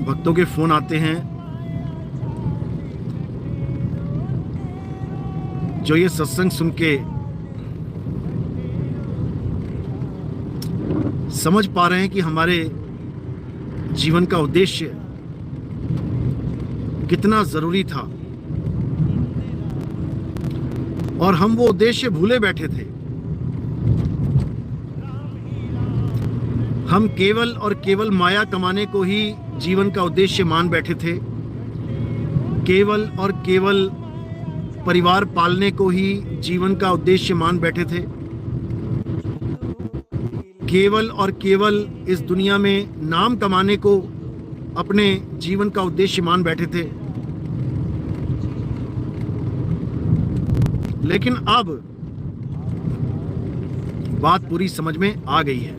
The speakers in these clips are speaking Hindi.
भक्तों के फोन आते हैं जो ये सत्संग सुन के समझ पा रहे हैं कि हमारे जीवन का उद्देश्य कितना जरूरी था और हम वो उद्देश्य भूले बैठे थे। हम केवल और केवल माया कमाने को ही जीवन का उद्देश्य मान बैठे थे। केवल और केवल परिवार पालने को ही जीवन का उद्देश्य मान बैठे थे। केवल और केवल इस दुनिया में नाम कमाने को अपने जीवन का उद्देश्य मान बैठे थे। लेकिन अब बात पूरी समझ में आ गई है।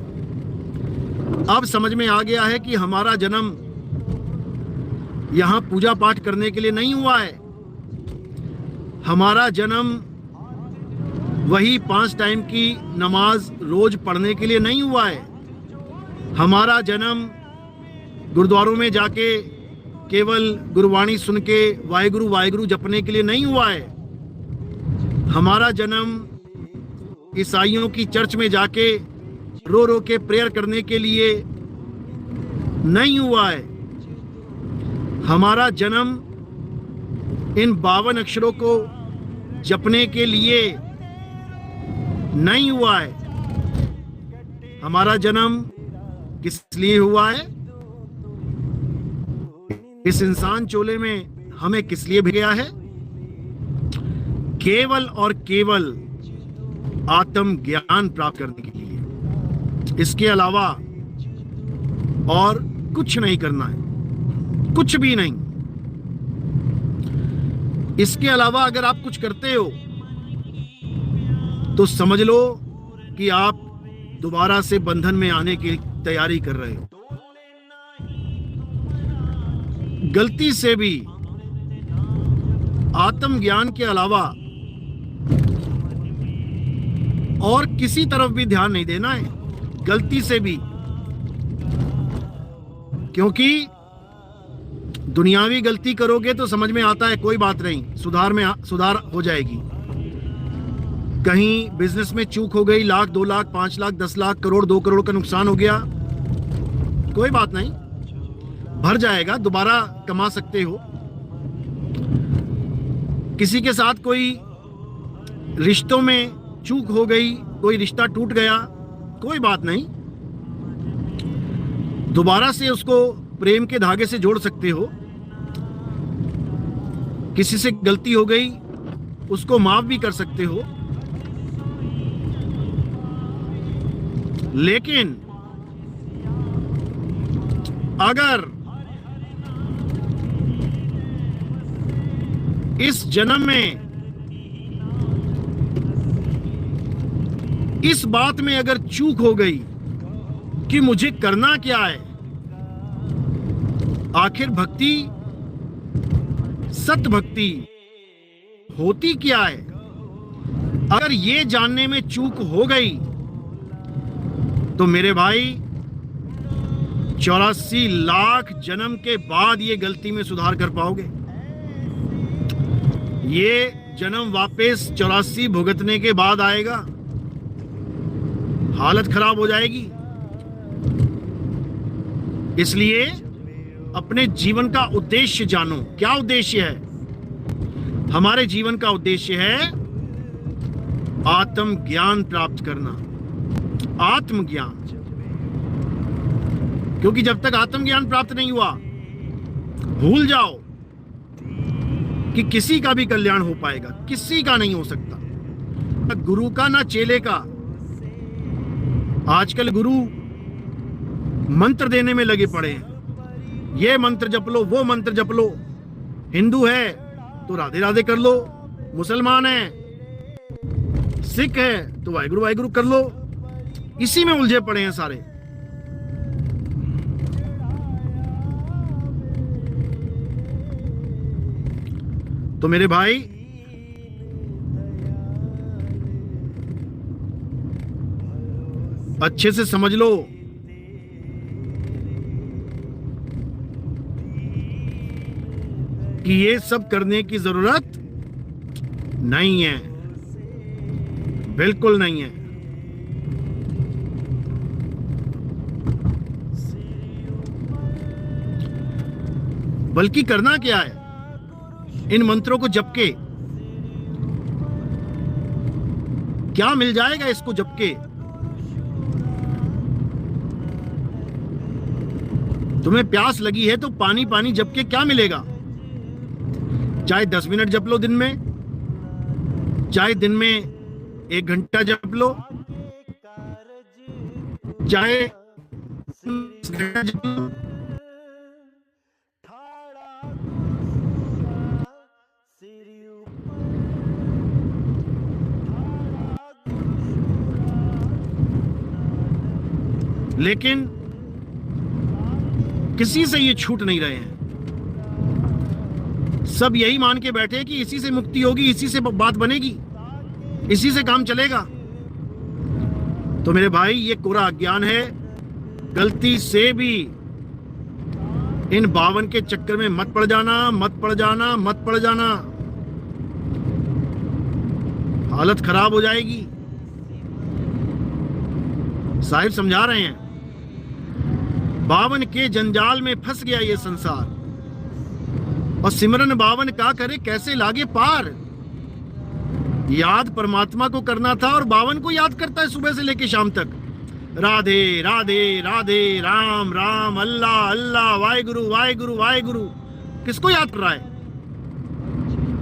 अब समझ में आ गया है कि हमारा जन्म यहां पूजा पाठ करने के लिए नहीं हुआ है। हमारा जन्म वही 5 टाइम की नमाज रोज पढ़ने के लिए नहीं हुआ है। हमारा जन्म गुरुद्वारों में जाके केवल गुरुवाणी सुन के वाहेगुरु वाहेगुरु जपने के लिए नहीं हुआ है। हमारा जन्म ईसाइयों की चर्च में जाके रो रो के प्रेयर करने के लिए नहीं हुआ है। हमारा जन्म इन 52 अक्षरों को जपने के लिए नहीं हुआ है। हमारा जन्म किस लिए हुआ है? इस इंसान चोले में हमें किस लिए भेजा है? केवल और केवल आत्म ज्ञान प्राप्त करने के लिए। इसके अलावा और कुछ नहीं करना है, कुछ भी नहीं। इसके अलावा अगर आप कुछ करते हो तो समझ लो कि आप दोबारा से बंधन में आने की तैयारी कर रहे हो। गलती से भी आत्मज्ञान के अलावा और किसी तरफ भी ध्यान नहीं देना है, गलती से भी। क्योंकि दुनियावी गलती करोगे तो समझ में आता है कोई बात नहीं, सुधार हो जाएगी। कहीं बिजनेस में चूक हो गई, 1 लाख 2 लाख 5 लाख 10 लाख करोड़ 2 करोड़ का नुकसान हो गया, कोई बात नहीं, भर जाएगा, दोबारा कमा सकते हो। किसी के साथ कोई रिश्तों में चूक हो गई, कोई रिश्ता टूट गया, कोई बात नहीं, दोबारा से उसको प्रेम के धागे से जोड़ सकते हो। किसी से गलती हो गई, उसको माफ भी कर सकते हो। लेकिन अगर इस जन्म में इस बात में अगर चूक हो गई कि मुझे करना क्या है, आखिर भक्ति, सत भक्ति होती क्या है, अगर ये जानने में चूक हो गई तो मेरे भाई 84 लाख जन्म के बाद ये गलती में सुधार कर पाओगे। ये जन्म वापस 84 भुगतने के बाद आएगा, हालत खराब हो जाएगी। इसलिए अपने जीवन का उद्देश्य जानो। क्या उद्देश्य है? हमारे जीवन का उद्देश्य है आत्म ज्ञान प्राप्त करना, आत्मज्ञान। क्योंकि जब तक आत्मज्ञान प्राप्त नहीं हुआ, भूल जाओ कि किसी का भी कल्याण हो पाएगा, किसी का नहीं हो सकता, ना गुरु का ना चेले का। आजकल गुरु मंत्र देने में लगे पड़े हैं, ये मंत्र जप लो, वो मंत्र जप लो। हिंदू है तो राधे राधे कर लो, मुसलमान है, सिख है तो वाहिगुरु वाहिगुरु कर लो। इसी में उलझे पड़े हैं सारे। तो मेरे भाई, अच्छे से समझ लो कि ये सब करने की जरूरत नहीं है, बिल्कुल नहीं है। बल्कि करना क्या है, इन मंत्रों को जप के क्या मिल जाएगा इसको जप के? तुम्हें प्यास लगी है तो पानी पानी जप के क्या मिलेगा? चाहे 10 मिनट जप लो दिन में, चाहे दिन में 1 घंटा जप लो, चाहे 10 घंटा जप लो, लेकिन किसी से ये छूट नहीं रहे हैं। सब यही मान के बैठे कि इसी से मुक्ति होगी, इसी से बात बनेगी, इसी से काम चलेगा। तो मेरे भाई, ये कोरा अज्ञान है। गलती से भी इन 52 के चक्कर में मत पड़ जाना, मत पड़ जाना, मत पड़ जाना। हालत खराब हो जाएगी। साहिब समझा रहे हैं, 52 के जंजाल में फंस गया ये संसार, और सिमरन 52 का करे कैसे लागे पार। याद परमात्मा को करना था और 52 को याद करता है सुबह से लेके शाम तक। राधे राधे राधे, राम राम, अल्लाह अल्लाह, वाहेगुरु वाहेगुरु वाहेगुरु। किसको याद कर रहा है?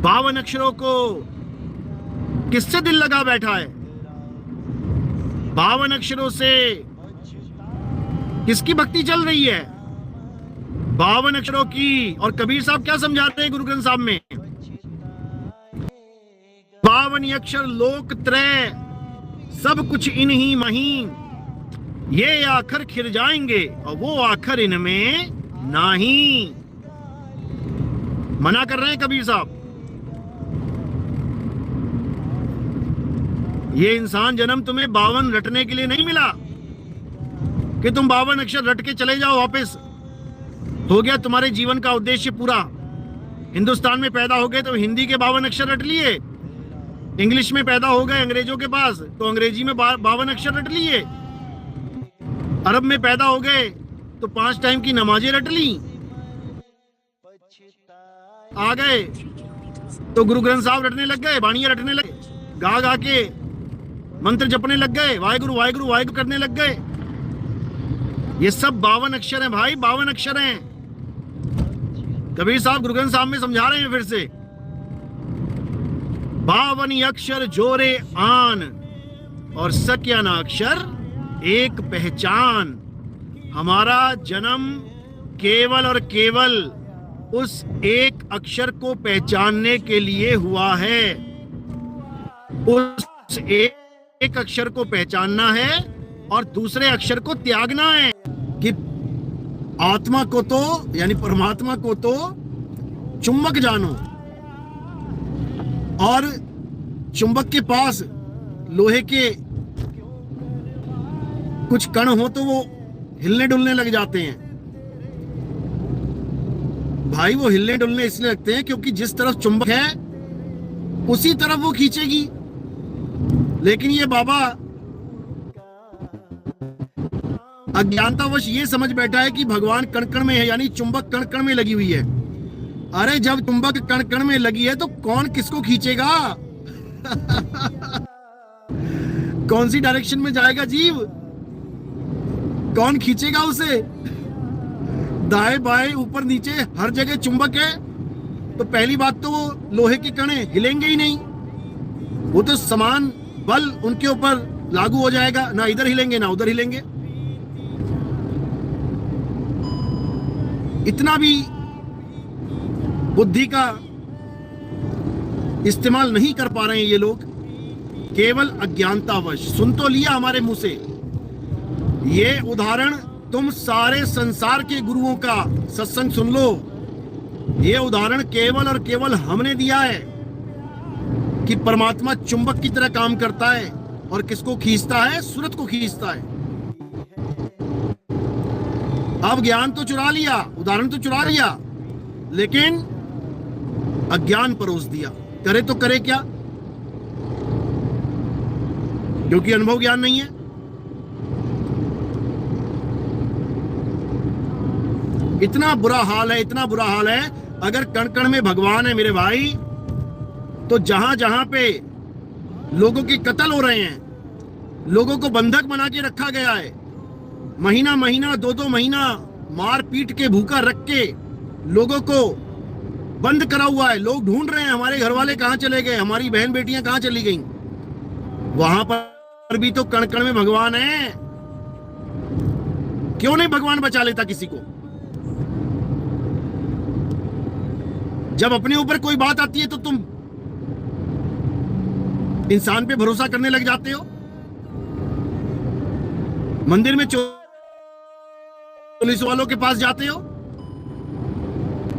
52 अक्षरों को किससे दिल लगा बैठा है? 52 अक्षरों से किसकी भक्ति चल रही है? 52 अक्षरों की। और कबीर साहब क्या समझाते हैं गुरु ग्रंथ साहब में? 52 अक्षर लोक त्रय, सब कुछ इन्हीं महीं, ये आखर खिर जाएंगे और वो आखर इनमें नहीं। मना कर रहे हैं कबीर साहब। ये इंसान जन्म तुम्हें 52 रटने के लिए नहीं मिला कि तुम 52 अक्षर रट के चले जाओ वापस। हो गया तुम्हारे जीवन का उद्देश्य पूरा। हिंदुस्तान में पैदा हो गए तो हिंदी के 52 अक्षर रट लिए, इंग्लिश में पैदा हो गए अंग्रेजों के पास तो अंग्रेजी में 52 अक्षर रट लिए, अरब में पैदा हो गए तो 5 टाइम की नमाजें रट ली, आ गए तो गुरु ग्रंथ साहब रटने लग गए, बाणियां रटने लगे, गा गा के मंत्र जपने लग गए, वाहेगुरु वाहेगुरु वाहेगुरु करने लग गए। ये सब 52 अक्षर हैं भाई, 52 अक्षर हैं। कबीर साहब गुरु ग्रंथ साहब में समझा रहे हैं फिर से, 52 अक्षर जोरे आन और सक्या ना अक्षर एक पहचान। हमारा जन्म केवल और केवल उस एक अक्षर को पहचानने के लिए हुआ है। उस एक अक्षर को पहचानना है और दूसरे अक्षर को त्यागना है कि आत्मा को तो यानी परमात्मा को तो चुंबक जानो, और चुंबक के पास लोहे के कुछ कण हो तो वो हिलने डुलने लग जाते हैं। भाई वो हिलने डुलने इसलिए लगते हैं क्योंकि जिस तरफ चुंबक है उसी तरफ वो खींचेगी। लेकिन ये बाबा अज्ञानतावश ये समझ बैठा है कि भगवान कण कण में है, यानी चुंबक कण कण में लगी हुई है। अरे जब चुंबक कण कण में लगी है तो कौन किसको खींचेगा? कौन सी डायरेक्शन में जाएगा जीव? कौन खींचेगा उसे? दाएं बाएं ऊपर नीचे हर जगह चुंबक है, तो पहली बात तो वो लोहे के कण हिलेंगे ही नहीं, वो तो समान बल उनके ऊपर लागू हो जाएगा, ना इधर हिलेंगे ना उधर हिलेंगे। इतना भी बुद्धि का इस्तेमाल नहीं कर पा रहे हैं ये लोग, केवल अज्ञानतावश। सुन तो लिया हमारे मुंह से ये उदाहरण, तुम सारे संसार के गुरुओं का सत्संग सुन लो। ये उदाहरण केवल और केवल हमने दिया है कि परमात्मा चुंबक की तरह काम करता है और किसको खींचता है? सूरत को खींचता है। अब ज्ञान तो चुरा लिया, उदाहरण तो चुरा लिया, लेकिन अज्ञान परोस दिया। करे तो करे क्या, क्योंकि अनुभव ज्ञान नहीं है। इतना बुरा हाल है, इतना बुरा हाल है। अगर कण कण में भगवान है मेरे भाई, तो जहां जहां पे लोगों के कत्ल हो रहे हैं, लोगों को बंधक बना के रखा गया है, महीना महीना 2-2 महीना मार पीट के भूखा रख के लोगों को बंद करा हुआ है। लोग ढूंढ रहे हैं हमारे घर वाले कहां चले गए, हमारी बहन बेटियां कहां चली गईं। वहां पर भी तो कण कण में भगवान है। क्यों नहीं भगवान बचा लेता किसी को? जब अपने ऊपर कोई बात आती है तो तुम इंसान पे भरोसा करने लग जाते हो। मंदिर में पुलिस वालों के पास जाते हो,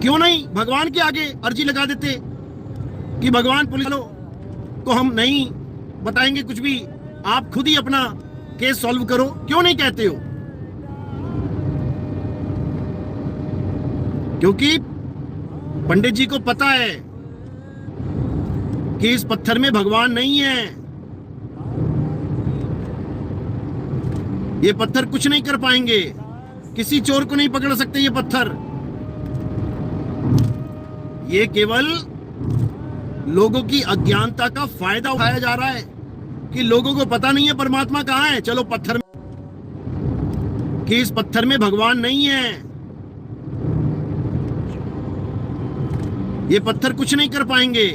क्यों नहीं भगवान के आगे अर्जी लगा देते कि भगवान पुलिस वालों को हम नहीं बताएंगे कुछ भी, आप खुद ही अपना केस सॉल्व करो। क्यों नहीं कहते हो? क्योंकि पंडित जी को पता है कि इस पत्थर में भगवान नहीं है। ये पत्थर कुछ नहीं कर पाएंगे, किसी चोर को नहीं पकड़ सकते ये पत्थर। ये केवल लोगों की अज्ञानता का फायदा उठाया जा रहा है कि लोगों को पता नहीं है परमात्मा कहां है। चलो पत्थर में, कि इस पत्थर में भगवान नहीं है। ये पत्थर कुछ नहीं कर पाएंगे,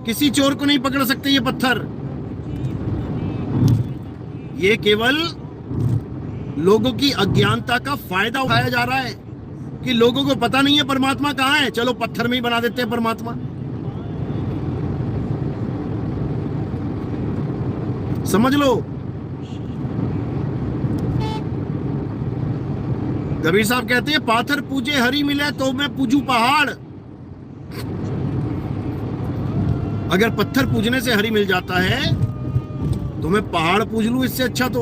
किसी चोर को नहीं पकड़ सकते ये पत्थर। ये केवल लोगों की अज्ञानता का फायदा उठाया जा रहा है कि लोगों को पता नहीं है परमात्मा कहां है। चलो पत्थर में ही बना देते हैं परमात्मा। समझ लो। कबीर साहब कहते हैं, पाथर पूजे हरि मिले तो मैं पूजू पहाड़। अगर पत्थर पूजने से हरि मिल जाता है तो मैं पहाड़ पूज लूं, इससे अच्छा तो।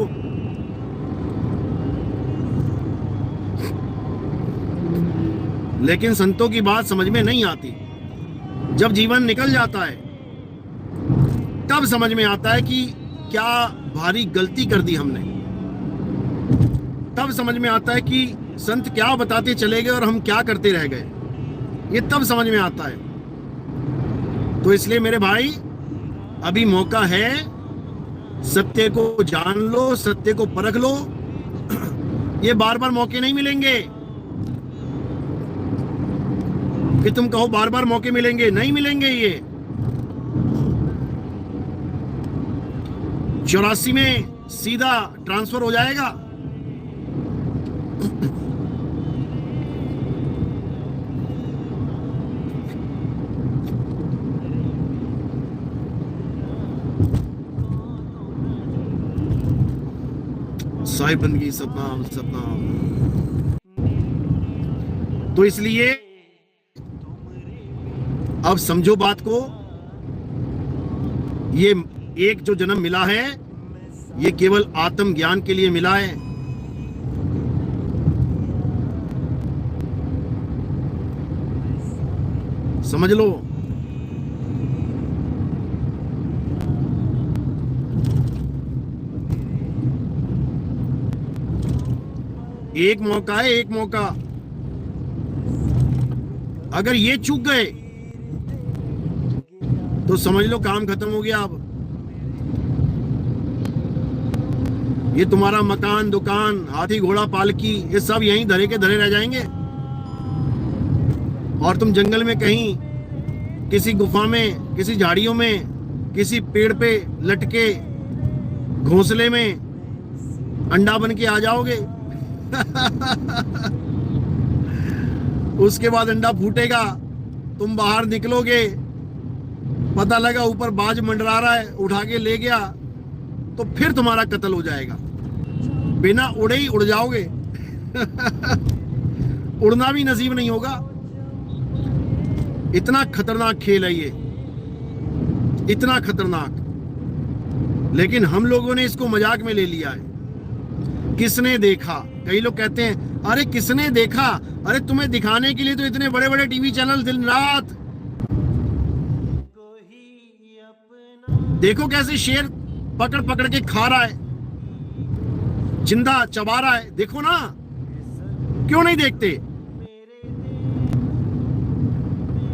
लेकिन संतों की बात समझ में नहीं आती। जब जीवन निकल जाता है तब समझ में आता है कि क्या भारी गलती कर दी हमने। तब समझ में आता है कि संत क्या बताते चले गए और हम क्या करते रह गए। ये तब समझ में आता है। तो इसलिए मेरे भाई, अभी मौका है, सत्य को जान लो, सत्य को परख लो। ये बार बार मौके नहीं मिलेंगे कि तुम कहो बार बार मौके मिलेंगे, नहीं मिलेंगे। ये 84 में सीधा ट्रांसफर हो जाएगा। साहिब बंदगी सतनाम सतनाम। तो इसलिए अब समझो बात को। ये एक जो जन्म मिला है, ये केवल आत्म ज्ञान के लिए मिला है। समझ लो। एक मौका है, एक मौका। अगर ये चूक गए तो समझ लो काम खत्म हो गया। अब ये तुम्हारा मकान, दुकान, हाथी, घोड़ा, पालकी, ये सब यहीं धरे के धरे रह जाएंगे। और तुम जंगल में कहीं, किसी गुफा में, किसी झाड़ियों में, किसी पेड़ पे लटके घोंसले में अंडा बन के आ जाओगे। उसके बाद अंडा फूटेगा, तुम बाहर निकलोगे, पता लगा ऊपर बाज मंडरा रहा है, उठा के ले गया, तो फिर तुम्हारा कत्ल हो जाएगा। बिना उड़े ही उड़ जाओगे। उड़ना भी नसीब नहीं होगा। इतना खतरनाक खेल है ये, इतना खतरनाक। लेकिन हम लोगों ने इसको मजाक में ले लिया है। किसने देखा? कई लोग कहते हैं, अरे किसने देखा? अरे तुम्हें दिखाने के लिए तो इतने बड़े बड़े टीवी चैनल दिन रात देखो कैसे शेर पकड़ पकड़ के खा रहा है, जिंदा चबा रहा है, देखो ना। क्यों नहीं देखते?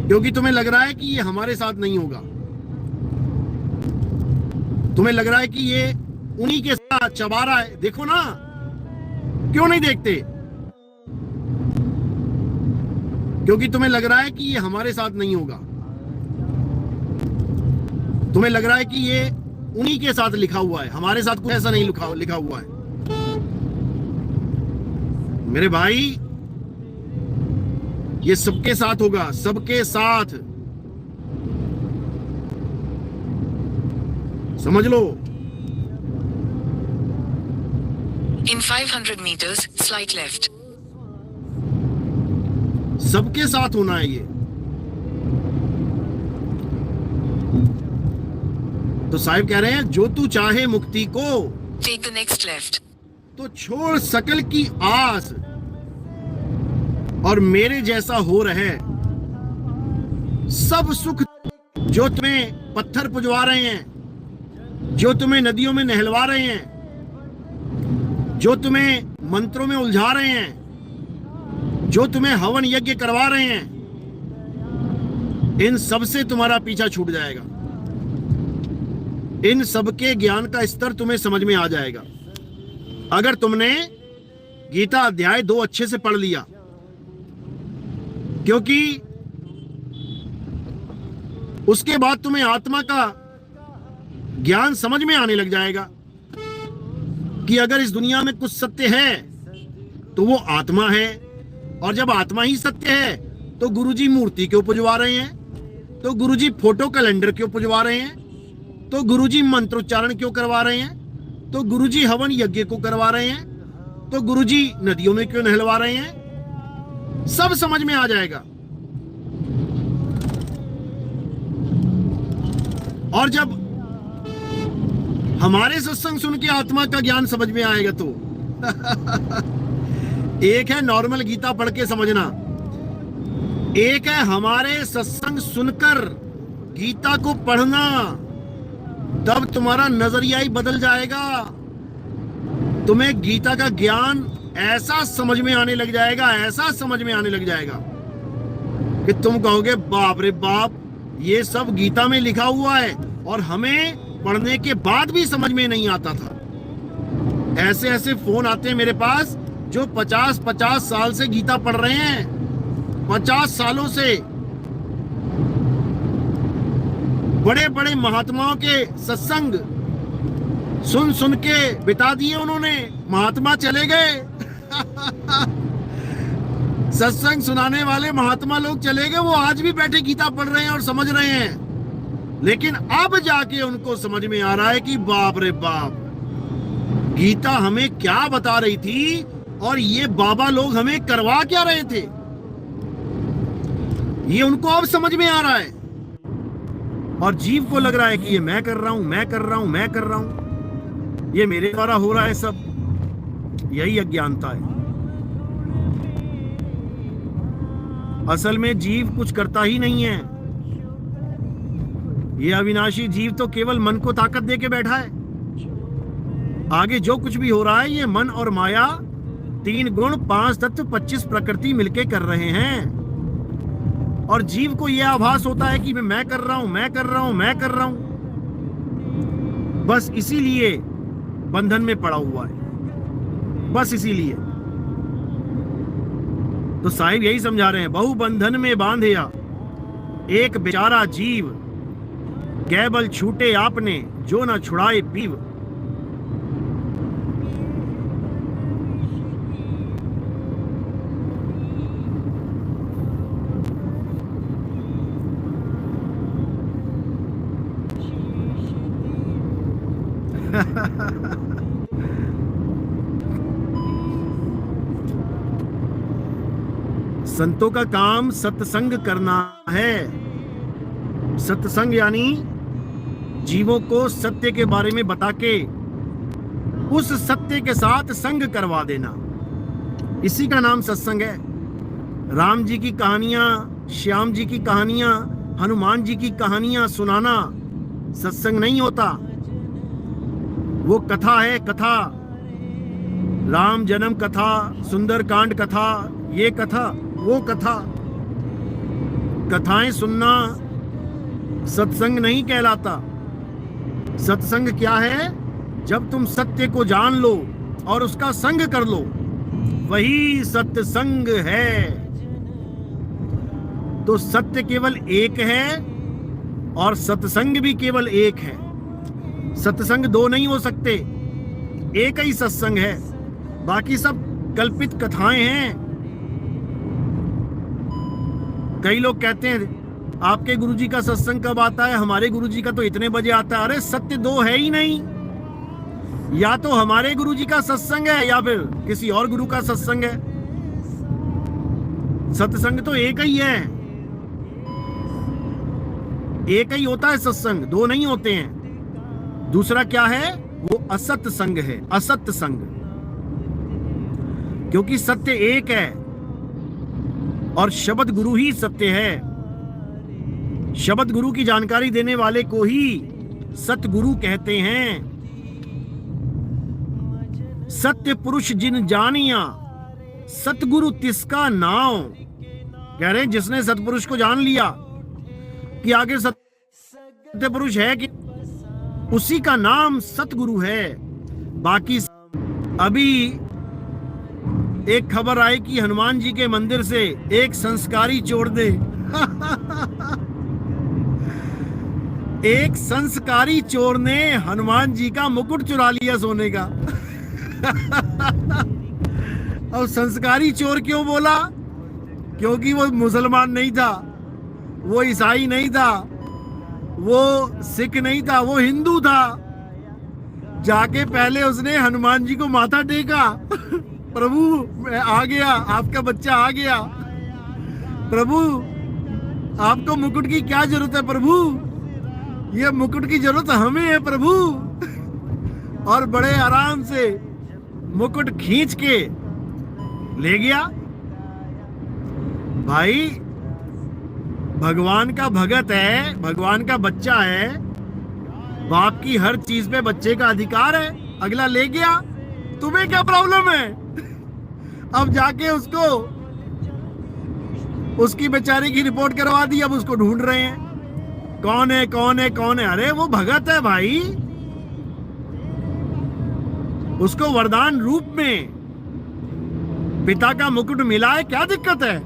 क्योंकि तुम्हें लग रहा है कि ये हमारे साथ नहीं होगा, तुम्हें लग रहा है कि ये उन्हीं के साथ चबा रहा है, देखो ना। क्यों नहीं देखते? क्योंकि तुम्हें लग रहा है कि ये हमारे साथ नहीं होगा, तुम्हें लग रहा है कि ये उन्हीं के साथ लिखा हुआ है, हमारे साथ कुछ ऐसा नहीं लिखा हुआ है। मेरे भाई, ये सबके साथ होगा, सबके साथ, समझ लो। In 500 meters, slight left. सबके साथ होना है ये। तो साहिब कह रहे हैं, जो तू चाहे मुक्ति को Take the next left. तो छोड़ सकल की आस, और मेरे जैसा हो रहे सब सुख। जो तुम्हें पत्थर पुजवा रहे हैं, जो तुम्हें नदियों में नहलवा रहे हैं, जो तुम्हें मंत्रों में उलझा रहे हैं, जो तुम्हें हवन यज्ञ करवा रहे हैं, इन सब से तुम्हारा पीछा छूट जाएगा। इन सबके ज्ञान का स्तर तुम्हें समझ में आ जाएगा अगर तुमने गीता अध्याय 2 अच्छे से पढ़ लिया। क्योंकि उसके बाद तुम्हें आत्मा का ज्ञान समझ में आने लग जाएगा कि अगर इस दुनिया में कुछ सत्य है तो वो आत्मा है, और जब आत्मा ही सत्य है तो गुरुजी मूर्ति क्यों पुजवा रहे हैं, तो गुरुजी फोटो कैलेंडर क्यों पुजवा रहे हैं, तो गुरुजी मंत्रोच्चारण क्यों करवा रहे हैं, तो गुरुजी हवन यज्ञ को करवा रहे हैं, तो गुरुजी नदियों में क्यों नहलवा रहे हैं। सब समझ में आ जाएगा। और जब हमारे सत्संग सुन के आत्मा का ज्ञान समझ में आएगा तो एक है नॉर्मल गीता पढ़ के समझना, एक है हमारे सत्संग सुनकर गीता को पढ़ना। तब तुम्हारा नजरिया ही बदल जाएगा। तुम्हें गीता का ज्ञान ऐसा समझ में आने लग जाएगा, ऐसा समझ में आने लग जाएगा कि तुम कहोगे बाप रे बाप, ये सब गीता में लिखा हुआ है और हमें पढ़ने के बाद भी समझ में नहीं आता था। ऐसे ऐसे फोन आते हैं मेरे पास जो 50-50 साल से गीता पढ़ रहे हैं, 50 सालों से। बड़े बड़े महात्माओं के सत्संग सुन सुन के बिता दिए उन्होंने, महात्मा चले गए सत्संग सुनाने वाले महात्मा लोग चले गए, वो आज भी बैठे गीता पढ़ रहे हैं और समझ रहे हैं। लेकिन अब जाके उनको समझ में आ रहा है कि बाप रे बाप, गीता हमें क्या बता रही थी और ये बाबा लोग हमें करवा क्या रहे थे, ये उनको अब समझ में आ रहा है। और जीव को लग रहा है कि ये मैं कर रहा हूं, मैं कर रहा हूं, मैं कर रहा हूं, ये मेरे द्वारा हो रहा है सब। यही अज्ञानता है। असल में जीव कुछ करता ही नहीं है। ये अविनाशी जीव तो केवल मन को ताकत दे के बैठा है। आगे जो कुछ भी हो रहा है ये मन और माया, 3 गुण 5 तत्व 25 प्रकृति मिलके कर रहे हैं। और जीव को यह आभास होता है कि मैं कर रहा हूं, मैं कर रहा हूं, मैं कर रहा हूं। बस इसीलिए बंधन में पड़ा हुआ है, बस इसीलिए। तो साहिब यही समझा रहे हैं, बहु बंधन में बांधिया एक बेचारा जीव, कैबल छूटे आपने जो न छुड़ाए पीव। संतों का काम सत्संग करना है। सत्संग यानी जीवों को सत्य के बारे में बता के उस सत्य के साथ संग करवा देना, इसी का नाम सत्संग है। राम जी की कहानियां, श्याम जी की कहानियां, हनुमान जी की कहानियां सुनाना सत्संग नहीं होता। वो कथा है, कथा, राम जन्म कथा, सुंदरकांड कथा, ये कथा, वो कथा। कथाएं सुनना सत्संग नहीं कहलाता। सत्संग क्या है? जब तुम सत्य को जान लो और उसका संग कर लो, वही सत्संग है। तो सत्य केवल एक है और सत्संग भी केवल एक है। सत्संग दो नहीं हो सकते, एक ही सत्संग है, बाकी सब कल्पित कथाएं हैं। कई लोग कहते हैं आपके गुरुजी का सत्संग कब आता है, हमारे गुरुजी का तो इतने बजे आता है। अरे सत्य दो है ही नहीं, या तो हमारे गुरुजी का सत्संग है या फिर किसी और गुरु का सत्संग है। सत्संग तो एक ही है, एक ही होता है सत्संग, दो नहीं होते हैं। दूसरा क्या है? वो असत संग है, असत संग। क्योंकि सत्य एक है और शब्द गुरु ही सत्य है। शब्द गुरु की जानकारी देने वाले को ही सतगुरु कहते हैं। सत्य पुरुष जिन जानिया, सतगुरु तिसका नाम। कह रहे हैं जिसने सतपुरुष को जान लिया कि आगे सत्य पुरुष है कि उसी का नाम सतगुरु है। बाकी अभी एक खबर आई कि हनुमान जी के मंदिर से एक संस्कारी चोर ने एक संस्कारी चोर ने हनुमान जी का मुकुट चुरा लिया सोने का। और संस्कारी चोर क्यों बोला? क्योंकि वो मुसलमान नहीं था, वो ईसाई नहीं था, वो सिख नहीं था, वो हिंदू था। जाके पहले उसने हनुमान जी को माथा टेका। प्रभु मैं आ गया, आपका बच्चा आ गया। प्रभु आपको मुकुट की क्या जरूरत है प्रभु? ये मुकुट की जरूरत हमें है प्रभु। और बड़े आराम से मुकुट खींच के ले गया। भाई भगवान का भगत है, भगवान का बच्चा है, बाप की हर चीज पे बच्चे का अधिकार है। अगला ले गया, तुम्हें क्या प्रॉब्लम है? अब जाके उसको, उसकी बेचारे की रिपोर्ट करवा दी, अब उसको ढूंढ रहे हैं कौन है कौन है कौन है। अरे वो भगत है भाई, उसको वरदान रूप में पिता का मुकुट मिला है, क्या दिक्कत है?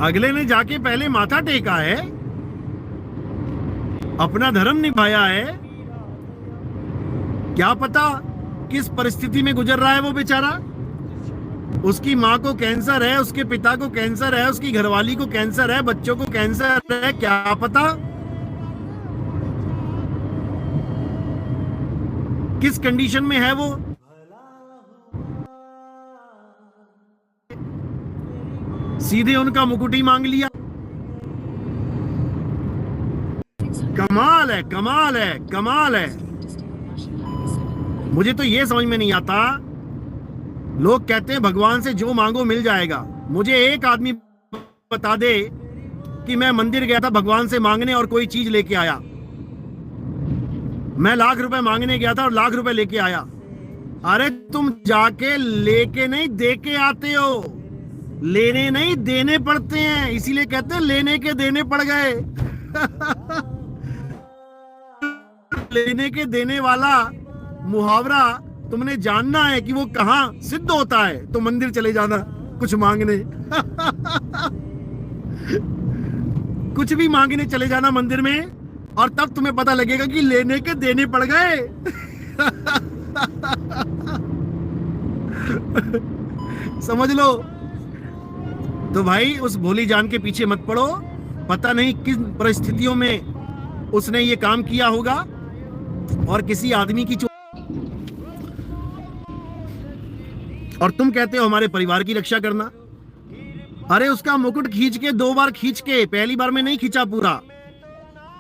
अगले ने जाके पहले माथा टेका है, अपना धर्म निभाया है। क्या पता किस परिस्थिति में गुजर रहा है वो बेचारा। उसकी माँ को कैंसर है, उसके पिता को कैंसर है, उसकी घरवाली को कैंसर है, बच्चों को कैंसर है, क्या पता किस कंडीशन में है वो। सीधे उनका मुकुट ही मांग लिया। कमाल है, कमाल है, कमाल है। मुझे तो ये समझ में नहीं आता, लोग कहते हैं भगवान से जो मांगो मिल जाएगा। मुझे एक आदमी बता दे कि मैं मंदिर गया था भगवान से मांगने और कोई चीज लेके आया। मैं लाख रुपए मांगने गया था और लाख रुपए लेके आया। अरे तुम जाके लेके नहीं, दे के आते हो। लेने नहीं, देने पड़ते हैं, इसीलिए कहते हैं लेने के देने पड़ गए। लेने के देने वाला मुहावरा तुमने जानना है कि वो कहाँ सिद्ध होता है, तो मंदिर चले जाना कुछ मांगने। कुछ भी मांगने चले जाना मंदिर में, और तब तुम्हें पता लगेगा कि लेने के देने पड़ गए। समझ लो। तो भाई उस भोली जान के पीछे मत पड़ो। पता नहीं किन परिस्थितियों में उसने ये काम किया होगा और किसी आदमी की और तुम कहते हो हमारे परिवार की रक्षा करना। अरे उसका मुकुट खींच के 2 बार खींच के, पहली बार में नहीं खींचा पूरा,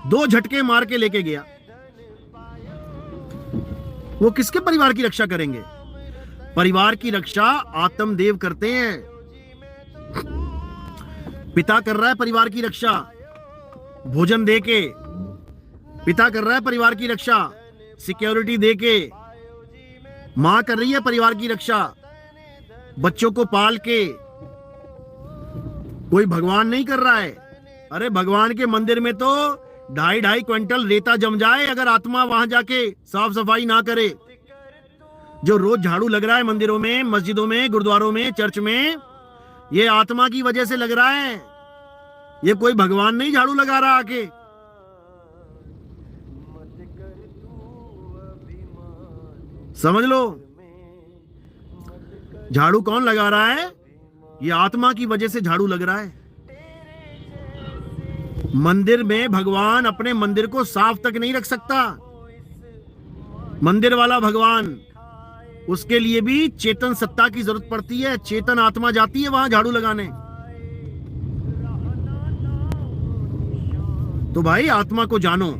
2 झटके मार के लेके गया। वो किसके परिवार की रक्षा करेंगे? परिवार की रक्षा आत्मदेव करते हैं। पिता कर रहा है परिवार की रक्षा भोजन दे के, पिता कर रहा है परिवार की रक्षा सिक्योरिटी दे के, मां कर रही है परिवार की रक्षा बच्चों को पाल के। कोई भगवान नहीं कर रहा है। अरे भगवान के मंदिर में तो 2.5 क्विंटल रेता जम जाए अगर आत्मा वहां जाके साफ सफाई ना करे। जो रोज झाड़ू लग रहा है मंदिरों में, मस्जिदों में, गुरुद्वारों में, चर्च में, ये आत्मा की वजह से लग रहा है। ये कोई भगवान नहीं झाड़ू लगा रहा आके। समझ लो, झाड़ू कौन लगा रहा है? ये आत्मा की वजह से झाड़ू लग रहा है। मंदिर में भगवान अपने मंदिर को साफ तक नहीं रख सकता। मंदिर वाला भगवान, उसके लिए भी चेतन सत्ता की जरूरत पड़ती है। चेतन आत्मा जाती है वहां झाड़ू लगाने। तो भाई आत्मा को जानो।